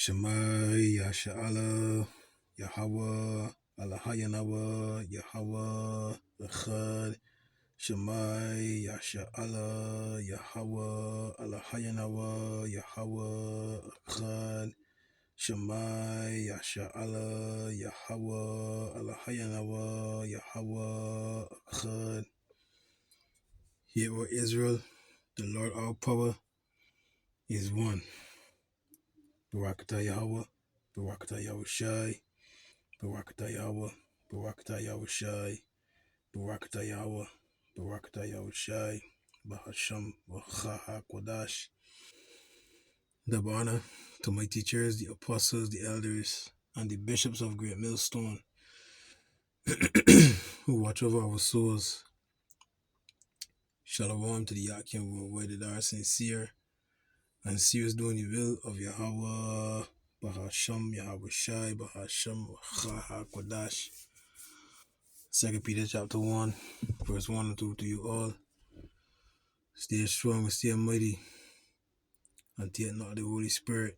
Shemai Yasha'Allah Yahweh Allahayanawa Yahweh Echad Shemai Yasha'Allah Yahweh Allahayanawa Yahweh Echad Shemai Yasha'Allah Yahweh Allahayanawa Yahweh Echad. Hear, O Israel, the Lord our power is one. Barakatah Yahweh, Barakatah Yahushai, Barakatah Yahweh, Barakatah Yahushai, Barakatah Yahweh, Barakatah Yahushai, Bahasham, Bachaha Kodash. Double honor to my teachers, the apostles, the elders, and the bishops of Great Millstone who watch over our souls. Shalom to the Yakim worldwide that are sincere and serious doing the will of Yahweh, Bahasham, Yahushai, Bahasham, Bachaha Kodash. 2 Peter chapter 1, verse 1 and 2 to you all. Stay strong and stay mighty, and take not the Holy Spirit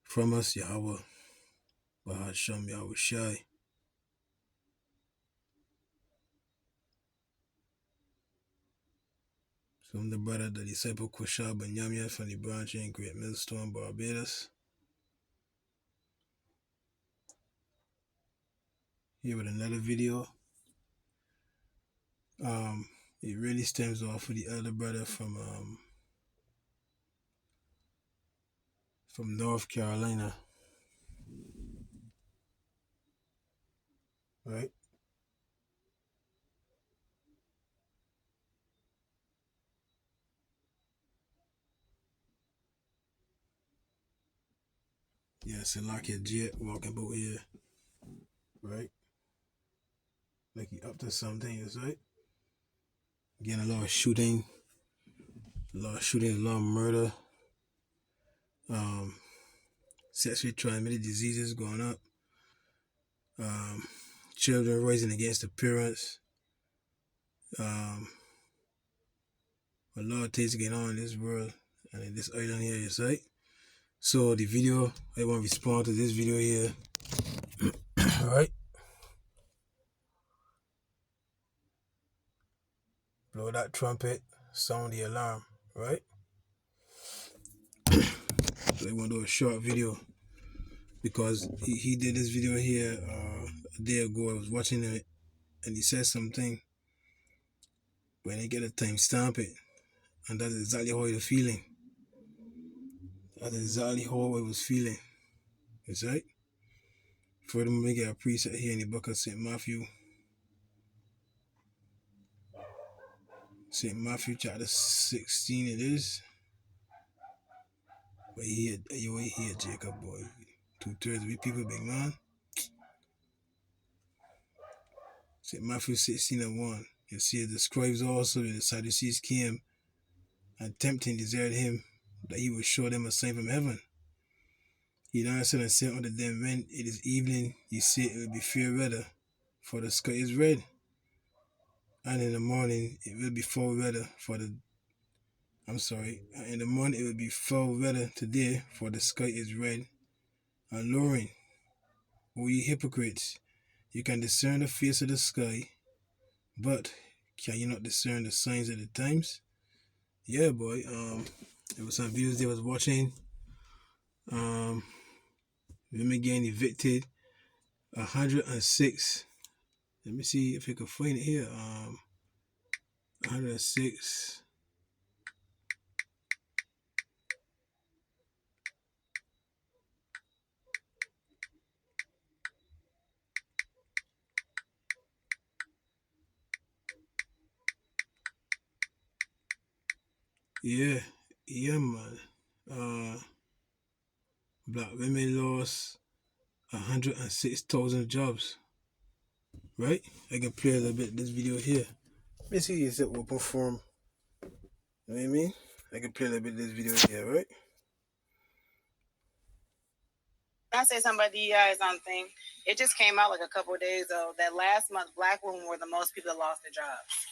from us, Yahweh, Bahasham Yahushai. From the brother, the disciple Kushab and Yamya from the branch in Great Millstone, Barbados. Here with another video. It really stems off of the elder brother from North Carolina. Right? Yeah, it's like a jet walking about here. Right? Like he up to something, is right? Getting a lot of shooting, a lot of murder. Sexually transmitted diseases going up. Children rising against the parents. A lot of things going on in this world and in this island here, you see. So the video, I want to respond to this video here. Alright. Blow that trumpet, sound the alarm, right? So I want to do a short video because he did this video here a day ago. I was watching it and he said something. When I get a time, stamp it. And that's exactly how he was feeling. That's exactly how I was feeling. Is right? Furthermore, we get a precept here in the book of St. Matthew. St. Matthew chapter 16 it is. But you hear Jacob, boy. 2/3 of we people, big man. St. Matthew 16 and 1. You see the scribes also and the Sadducees came and tempting desired him that he would show them a sign from heaven. He answered and said unto them, when it is evening, ye say it will be fair weather, for the sky is red. And in the morning it will be foul weather in the morning it will be foul weather today, for the sky is red and lowering. O ye hypocrites, you can discern the face of the sky, but can you not discern the signs of the times? Yeah, boy. There was some videos they was watching. Women getting evicted. 106. Let me see if I can find it here. 106. Yeah, man. Black women lost 106,000 jobs. Right? I can play a little bit of this video here. Let me see if it will perform. You know what I mean? I can play a little bit of this video here, right? I say something about DEI or something. It just came out like a couple of days ago that last month, Black women were the most people that lost their jobs.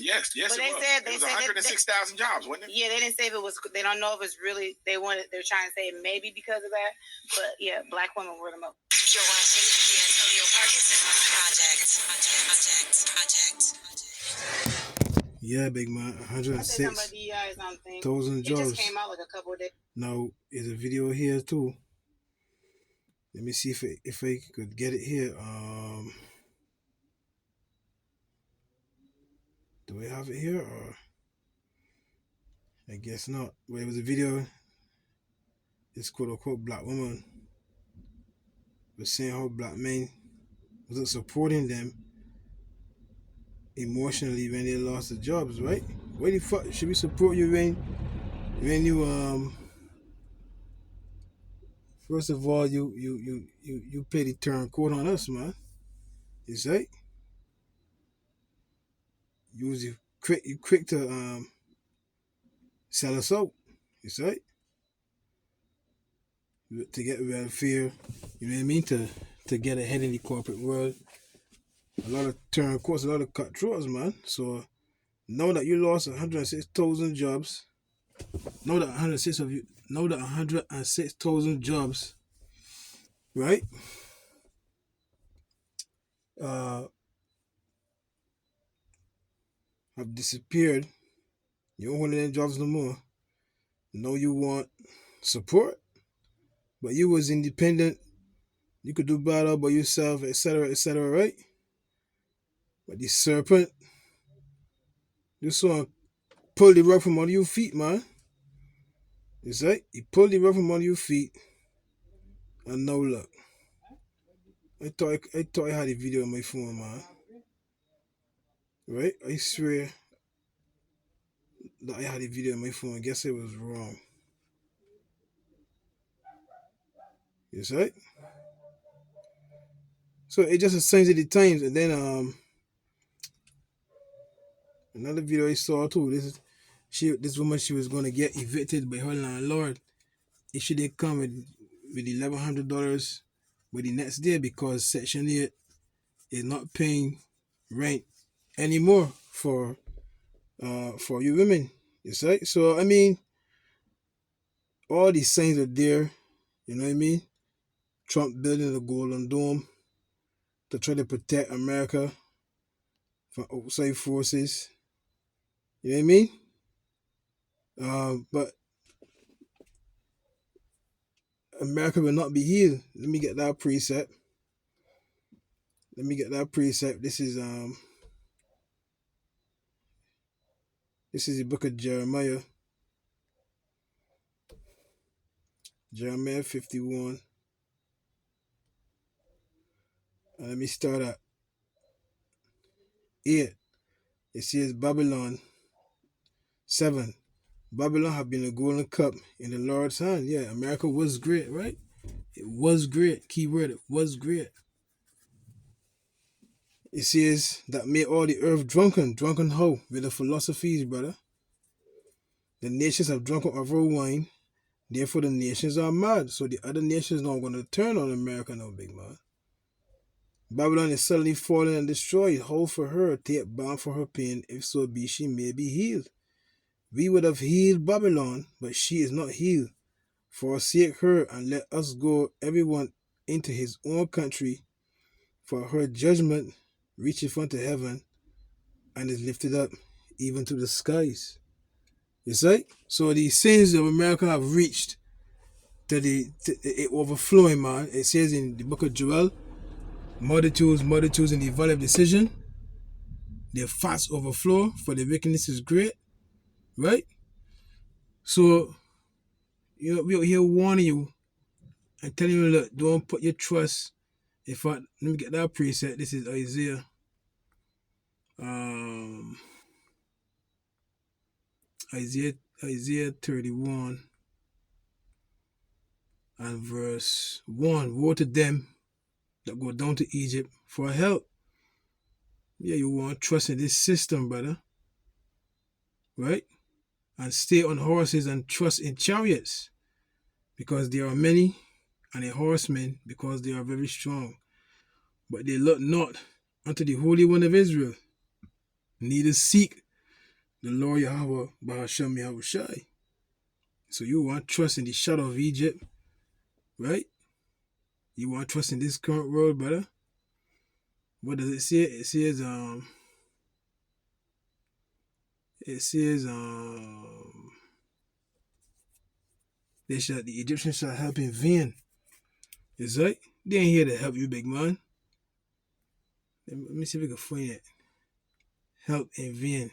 Yes, but they said it was 106,000 jobs, wasn't it? Yeah, they didn't say if it was. They don't know if it's really. They're trying to say maybe because of that. But yeah, black women were the most. You're watching the Antonio Parkinson Project. Yeah, big man. 106,000 jobs. It just came out like a couple of days. Now, there's a video here too. Let me see if I could get it here. Do we have it here or? I guess not. But it was a video. This quote unquote black woman was saying how black men wasn't supporting them emotionally when they lost their jobs, right? Why the fuck should we support you when you first of all you pay the turn quote on us, man. You say you quick to sell us out. You say to get welfare, you know what I mean? To get ahead in the corporate world. A lot of turn quotes, a lot of cutthroats, man. So know that you lost 106,000 jobs. Know that 106,000 jobs, right? Have disappeared. You don't want any jobs no more. Know you want support, but you was independent. You could do better by yourself, etc., right? But the serpent, this one pull the rug from under your feet, man. You say he pulled the rug from under your feet, and now look. I thought I had a video on my phone, man. Right? I swear that I had a video on my phone. I guess it was wrong. You say? So it just a signs of the times, and then another video I saw too. This woman, she was gonna get evicted by her landlord if she did come with $1,100 by the next day because Section 8 is not paying rent anymore for you women. You see? So I mean, all these signs are there. You know what I mean? Trump building the Golden Dome to try to protect America from outside forces. You know what I mean? But America will not be healed. Let me get that preset. This is the book of Jeremiah. Jeremiah 51. And let me start at 8. It says Babylon 7. Babylon have been a golden cup in the Lord's hand. Yeah, America was great, right? It was great. Keyword, it was great. It says that made all the earth drunken. Drunken how? With the philosophies, brother. The nations have drunken of her wine. Therefore, the nations are mad. So the other nations now going to turn on America now, big man. Babylon is suddenly fallen and destroyed. Hold for her, take balm for her pain, if so be she may be healed. We would have healed Babylon, but she is not healed. Forsake her and let us go, everyone, into his own country, for her judgment reacheth unto heaven and is lifted up even to the skies. You see? So the sins of America have reached to it overflowing, man. It says in the book of Joel, multitudes in the valley of decision. Their fats overflow, for the wickedness is great. Right? So, you know, we're here warning you and telling you, look, don't put your trust. In fact, let me get that preset. This is Isaiah. Isaiah 31 and verse 1. Woe to them that go down to Egypt for help. Yeah, you want to trust in this system, brother. Right? And stay on horses and trust in chariots, because there are many, and in horsemen, because they are very strong. But they look not unto the Holy One of Israel, neither seek the Lord Yahweh Bahasham Yahweh Shai. So you want trust in the shadow of Egypt, right? You want trust in this current world, brother? What does it say? It says, the Egyptians shall help in vain. Is right? They ain't here to help you, big man. Let me see if we can find it. Help in vain.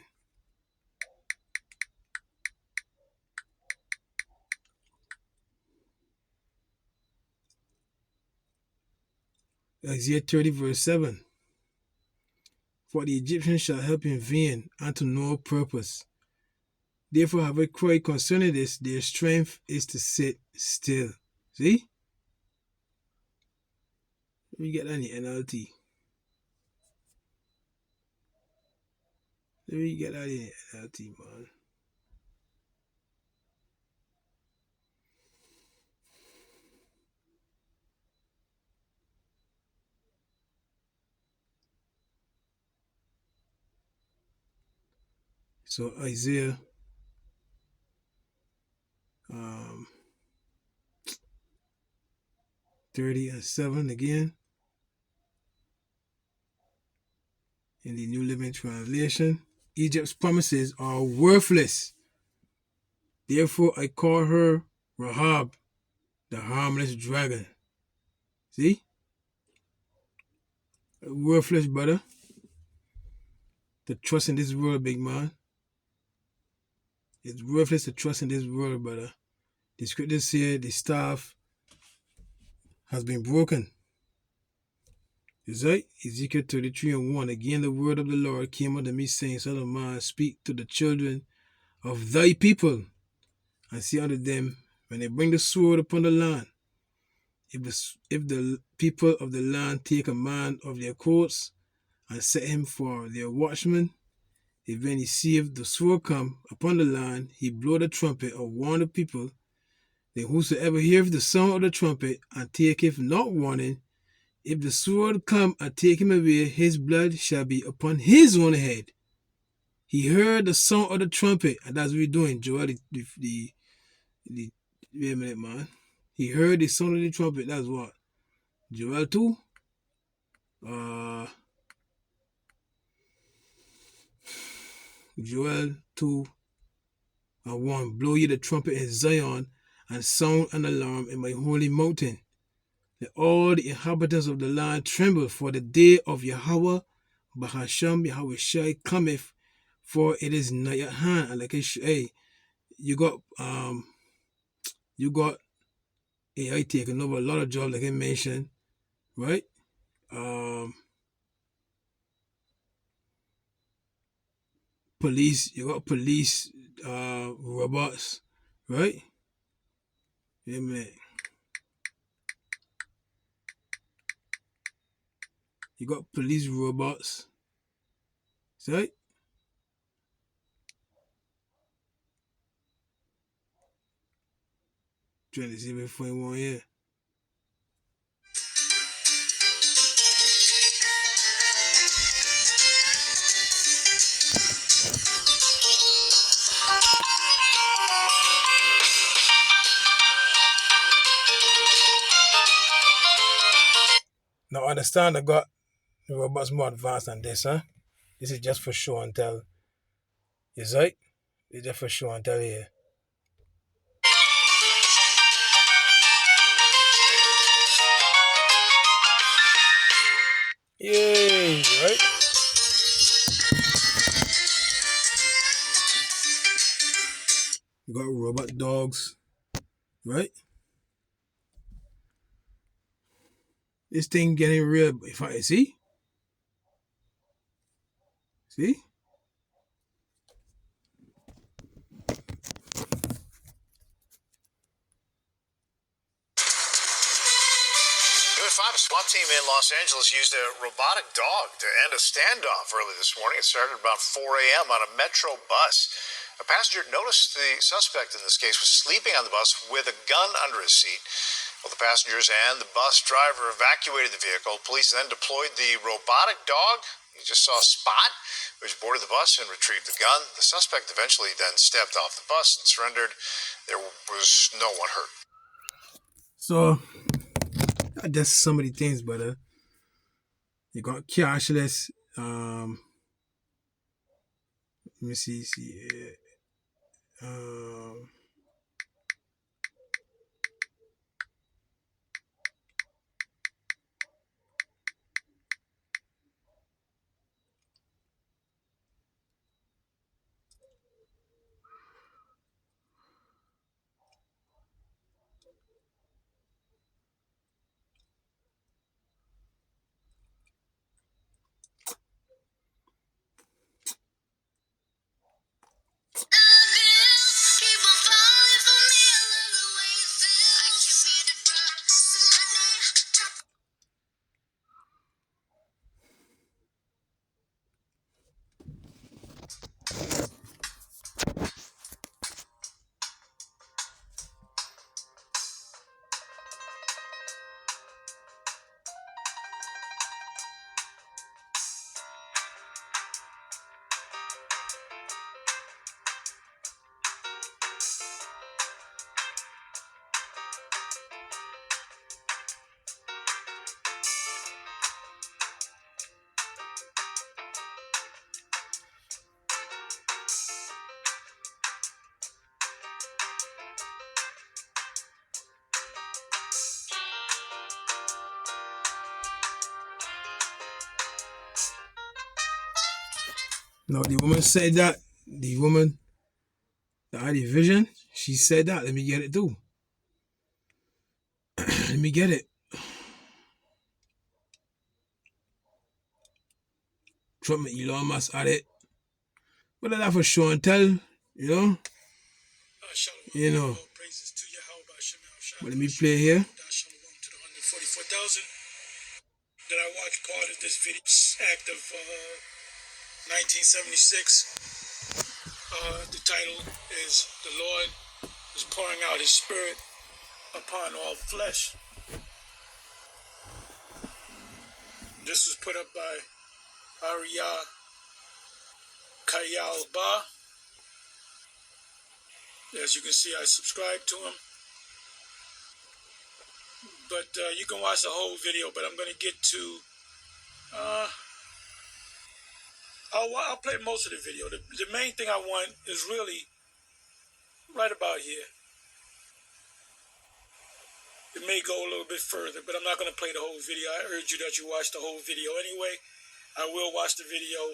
Ezekiel 30 verse 7. For the Egyptians shall help in vain and to no purpose. Therefore have I cried concerning this, their strength is to sit still. See? Let me get that in the NLT. Let me get that in the NLT, man. So Isaiah 30 and 7 again. In the New Living Translation. Egypt's promises are worthless. Therefore I call her Rahab, the harmless dragon. See? Worthless, brother. To trust in this world, big man. It's worthless to trust in this world, brother. The scriptures say the staff has been broken. Is right? Ezekiel 33 and 1. Again the word of the Lord came unto me, saying, Son of man, speak to the children of thy people, and say unto them, when they bring the sword upon the land, if the people of the land take a man of their courts and set him for their watchman, if when he seeth the sword come upon the land, he blow the trumpet or warn the people, then whosoever heareth the sound of the trumpet and taketh not warning, if the sword come and take him away, his blood shall be upon his own head. He heard the sound of the trumpet, and that's what we're doing, Joel. Wait a minute, man. He heard the sound of the trumpet. That's what? Joel 2? Joel 2 and 1. Blow ye the trumpet in Zion, and sound an alarm in my holy mountain. Let all the inhabitants of the land tremble, for the day of Yahweh, Bahasham Yahweh Shai cometh, for it is nigh at hand. And like you got AI taking over a lot of jobs, like I mentioned, right? Police, you got police robots, right? Amen. You got police robots, right? Trying to see if I find one here. Now understand, I got the robots more advanced than this, huh? This is just for show and tell. Is right? It's just for show and tell here. Yay, right? You got robot dogs, right? This thing getting real. If I see? A SWAT team in Los Angeles used a robotic dog to end a standoff early this morning. It started about 4 a.m. on a metro bus. A passenger noticed the suspect in this case was sleeping on the bus with a gun under his seat. Well, the passengers and the bus driver evacuated the vehicle. Police then deployed the robotic dog. He just saw a spot, which boarded the bus and retrieved the gun. The suspect eventually then stepped off the bus and surrendered. There was no one hurt. So, that's some of the things, but you got cashless. Let me see. No, the woman said that. The woman that had the vision, she said that. Let me get it too. Let me get it. Trump and Elon Musk at it. But that's for show and tell, you know? You know. But let me play here. That I watched part of this video act of 1976. The title is "The Lord is Pouring Out His Spirit Upon All Flesh." This was put up by Arya Kayalba. As you can see, I subscribe to him. But you can watch the whole video, but I'm going to get to... I'll play most of the video. The main thing I want is really right about here. It may go a little bit further, but I'm not going to play the whole video. I urge you that you watch the whole video anyway. I will watch the video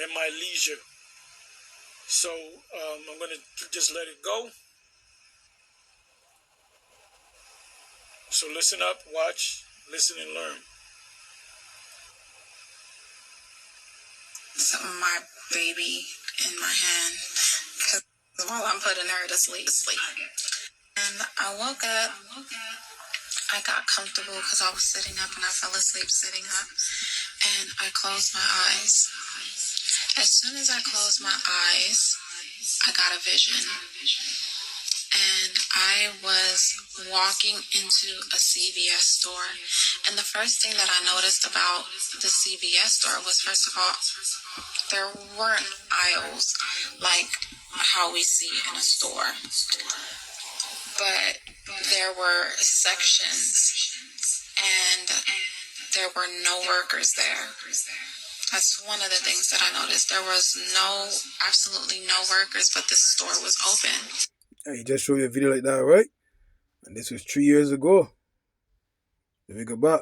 at my leisure. So I'm going to just let it go. So listen up, watch, listen, and learn. So my baby in my hand, because while I'm putting her to sleep. And I woke up, I got comfortable because I was sitting up and I fell asleep sitting up. And I closed my eyes. As soon as I closed my eyes, I got a vision. And I was walking into a CVS store. And the first thing that I noticed about the CVS store was, first of all, there weren't aisles like how we see in a store. But there were sections, and there were no workers there. That's one of the things that I noticed. There was absolutely no workers, but the store was open. He just showed you a video like that, right? And this was 3 years ago. Let me go back.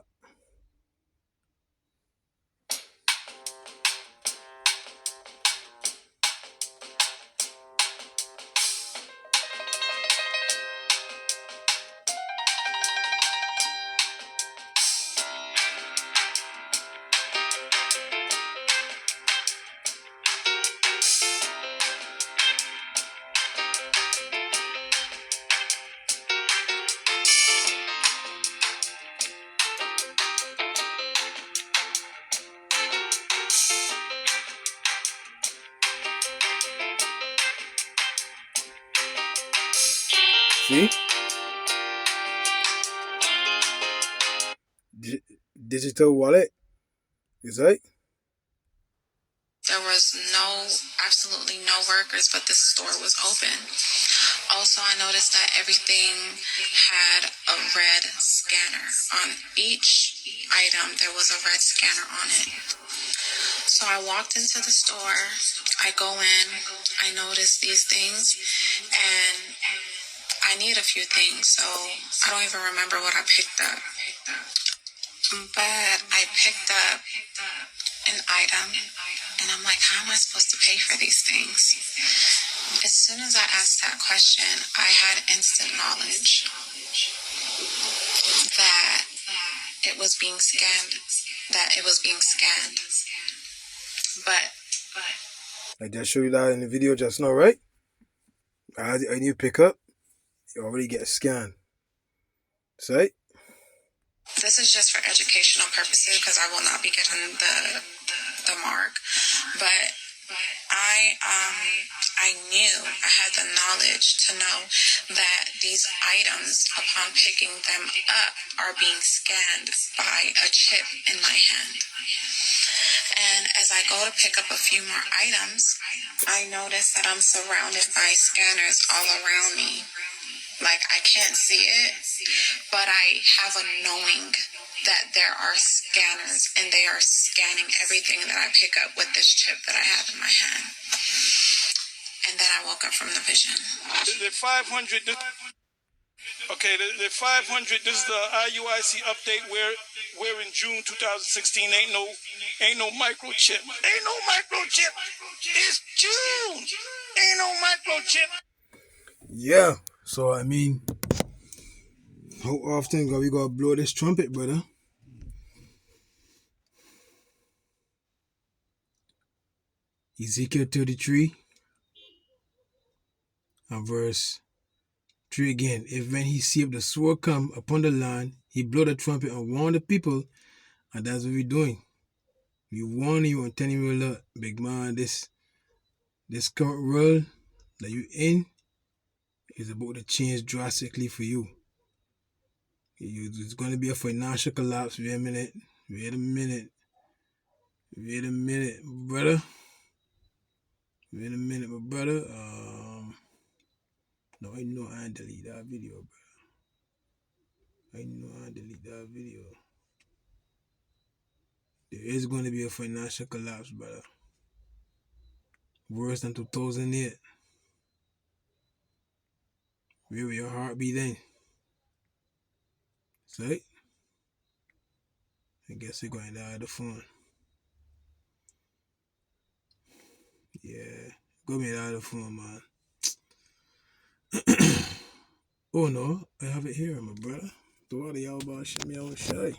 See? Digital wallet. Is right? was absolutely no workers, but the store was open. Also, I noticed that everything had a red scanner. On each item, there was a red scanner on it. So I walked into the store, I go in, I notice these things, and I need a few things, so I don't even remember what I picked up. But I picked up an item, and I'm like, how am I supposed to pay for these things? As soon as I asked that question, I had instant knowledge that it was being scanned, But I just showed you that in the video just now, right? I need to pick up, you already get scanned. See? this is just for educational purposes because I will not be getting the mark. But I knew, I had the knowledge to know that these items, upon picking them up, are being scanned by a chip in my hand. And as I go to pick up a few more items, I notice that I'm surrounded by scanners all around me. Like, I can't see it, but I have a knowing that there are scanners and they are scanning everything that I pick up with this chip that I have in my hand. And then I woke up from the vision. The 500, okay, the 500, this is the IUIC update where in June 2016 ain't no microchip. Ain't no microchip. It's June. Ain't no microchip. Yeah, so I mean, how often we gotta blow this trumpet, brother? Ezekiel 33 and verse 3 again. If when he see the sword come upon the land, he blow the trumpet and warn the people, and that's what we're doing. We warn you and telling you, look, big man, this current world that you in is about to change drastically for you. It's going to be a financial collapse. Wait a minute, brother. Wait a minute, my brother. No, I know I didn't delete that video, brother. There is going to be a financial collapse, brother. Worse than 2008. Where will your heart be then? See? I guess you're going to die of the phone. Yeah. Go me out of the phone, man. Oh no, I have it here, my brother. The water y'all about shit me out shy.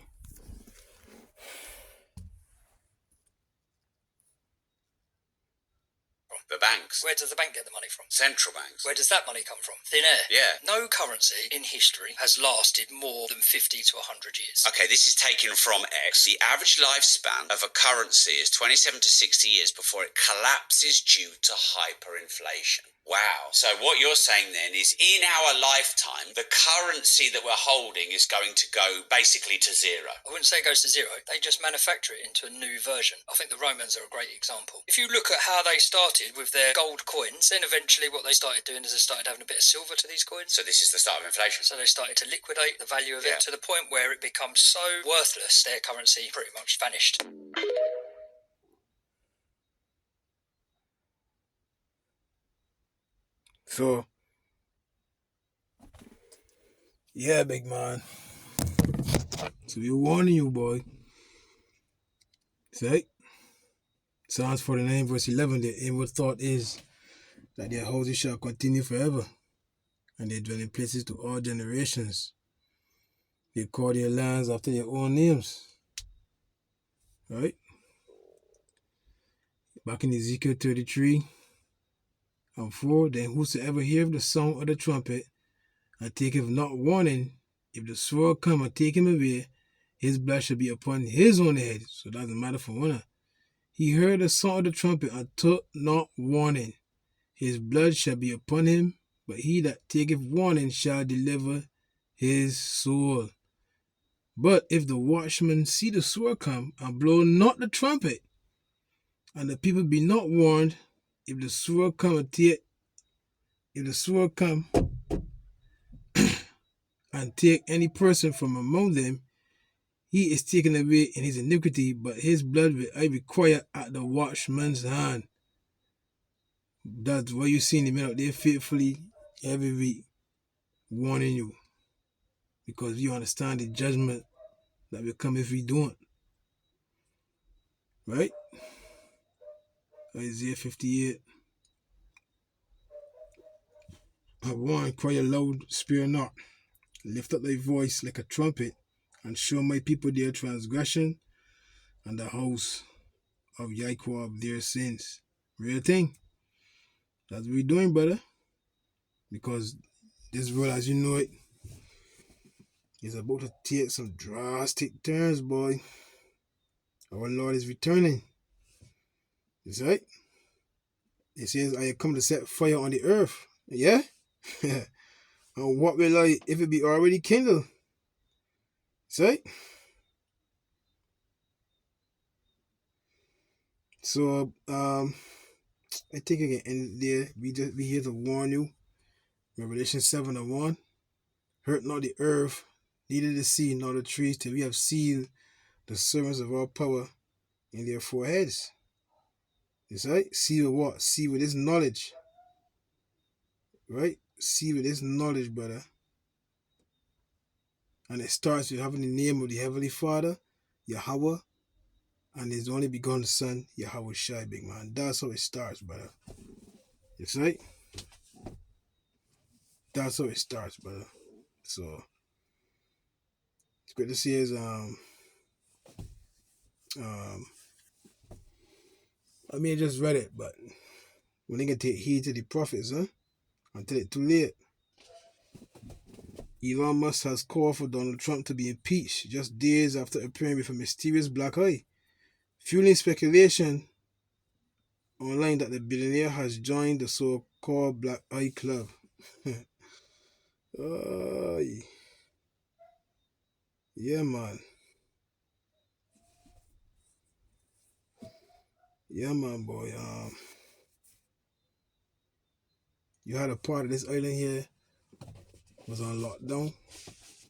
The banks. Where does the bank get the money from? Central banks. Where does that money come from? Thin air. Yeah. No currency in history has lasted more than 50 to 100 years. Okay, this is taken from X. The average lifespan of a currency is 27 to 60 years before it collapses due to hyperinflation. Wow. So what you're saying then is in our lifetime, the currency that we're holding is going to go basically to zero. I wouldn't say it goes to zero. They just manufacture it into a new version. I think the Romans are a great example. If you look at how they started with their gold coins, then eventually what they started doing is they started having a bit of silver to these coins. So this is the start of inflation. So they started to liquidate the value of it to the point where it becomes so worthless, their currency pretty much vanished. So, yeah, big man. So we're warning you, boy. See? Psalms 49 verse 11, their inward thought is that their houses shall continue forever, and their dwelling places to all generations. They call their lands after their own names. Right? Back in Ezekiel 33 and 4, then whosoever heareth the sound of the trumpet and taketh not warning, if the sword come and take him away, his blood shall be upon his own head. So it doesn't matter for one. He heard the sound of the trumpet and took not warning. His blood shall be upon him, but he that taketh warning shall deliver his soul. But if the watchman see the sword come and blow not the trumpet, And the people be not warned, if the sword come and take any person from among them, he is taken away in his iniquity, but his blood will I require at the watchman's hand. That's why you see the men out there faithfully every week warning you, because you understand the judgment that will come if we don't. Right? Isaiah 58. I warn, cry aloud, spare not. Lift up thy voice like a trumpet, and show my people their transgression, and the house of Jacob their sins. Real thing. That's what we're doing, brother. Because this world, as you know it, is about to take some drastic turns, boy. Our Lord is returning. That's right. It says, I come to set fire on the earth. Yeah? And what will I, if it be already kindled? That's right. So, I think again, and there, we here to warn you. Revelation 7:1. Hurt not the earth, neither the sea, nor the trees, till we have sealed the servants of our power in their foreheads. That's right. See with what? See with this knowledge. Right? See with this knowledge, brother. And it starts with having the name of the Heavenly Father, Yahweh, and His only begotten Son, Yahweh Shai, big man. That's how it starts, brother. That's right. That's how it starts, brother. So it's good to see his I mean, I just read it, but when they can take heed to the prophets, until it's too late. Elon Musk has called for Donald Trump to be impeached just days after appearing with a mysterious black eye, fueling speculation online that the billionaire has joined the so-called Black Eye Club. Yeah, man. Yeah, man, boy. You had a part of this island here was on lockdown.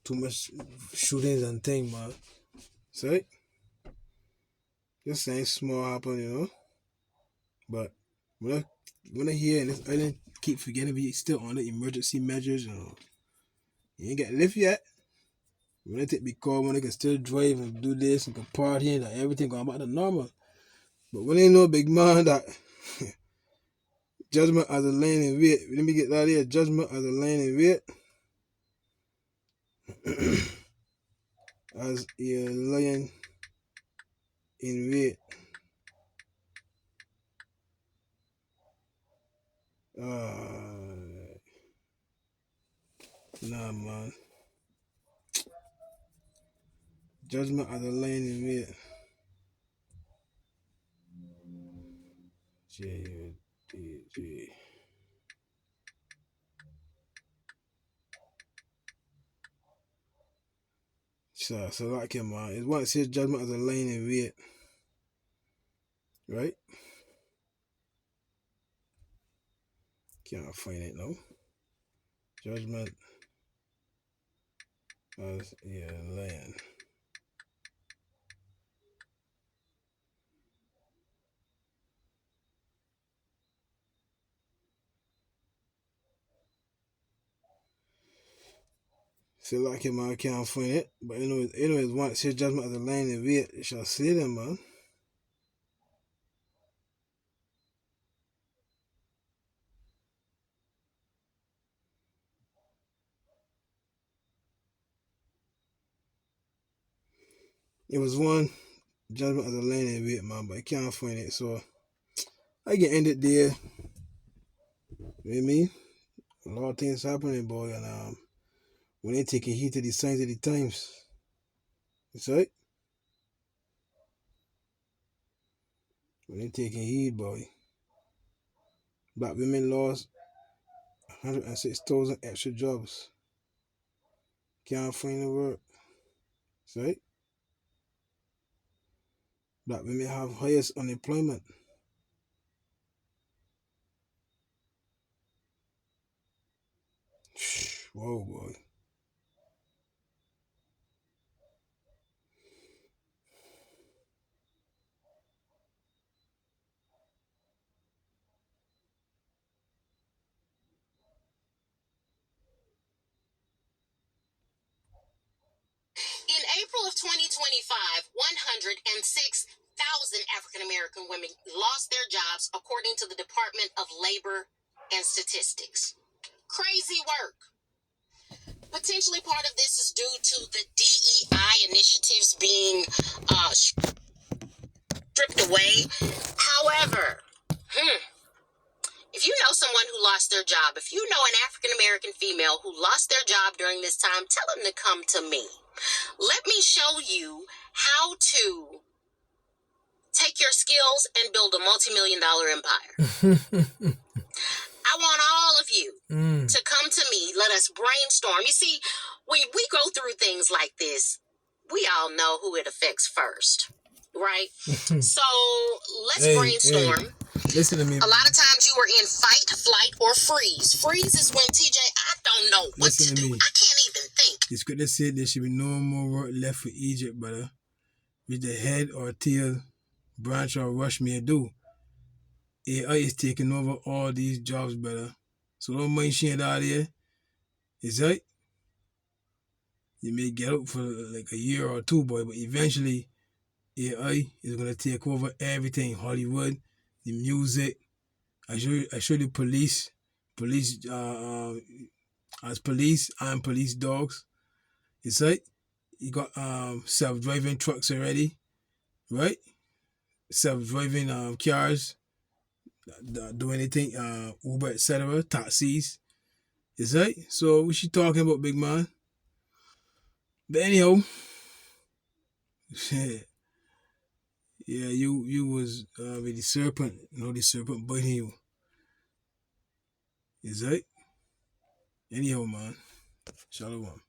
Too much shootings and things, man. See? Just saying small happen, you know? But when I hear in this island, keep forgetting we still on the emergency measures, you know. You ain't got lift yet. When I take me car, when I can still drive and do this and can party and everything going back to normal. But when they know, big man, that judgment as a laying in wait. Let me get that here. Judgment as a laying in wait. As a lion in wait. Nah, man. Judgment as a lion in wait. J-U-D-G. So like him, man. It's what it says, judgment as a lion in wait. Right? Can't find it now. Judgment as a lion. So like him, man, I can't find it. But anyways, once it says judgment as a lion in wait, it shall say them, man. It was one judgment as a lion in wait, man, but I can't find it. So I can end it there. You know what I mean? A lot of things happening, boy, and when they taking heed to the signs of the times. That's right. When they taking heed, boy. Black women lost 106,000 extra jobs. Can't find the work. That's right. Black women have highest unemployment. Whoa, boy. In April of 2025, 106,000 African American women lost their jobs, according to the Department of Labor and Statistics. Crazy work. Potentially part of this is due to the DEI initiatives being stripped away. However, if you know someone who lost their job, if you know an African American female who lost their job during this time, tell them to come to me. Let me show you how to take your skills and build a multi-million-dollar empire. I want all of you to come to me. Let us brainstorm. You see, when we go through things like this, we all know who it affects first, right? So let's brainstorm. Hey, listen to me. A lot of times you are in fight, flight, or freeze. Freeze is when TJ, I don't know what to do. I can't even think. The scripture said there should be no more work left for Egypt, brother, which the head or tail, branch or rush may do. AI is taking over all these jobs, brother. So don't mind shit out here. Is right? You may get out for like a year or two, boy, but eventually AI is gonna take over everything. Hollywood, the music. I showed you police as police and police dogs. It's right. You got self-driving trucks already, right? Self-driving cars, do anything, Uber, etc., taxis. Is right. So what you talking about, big man? But anyhow, yeah, you was with the serpent, the serpent biting you. Is right. Anyhow, man. Shalom.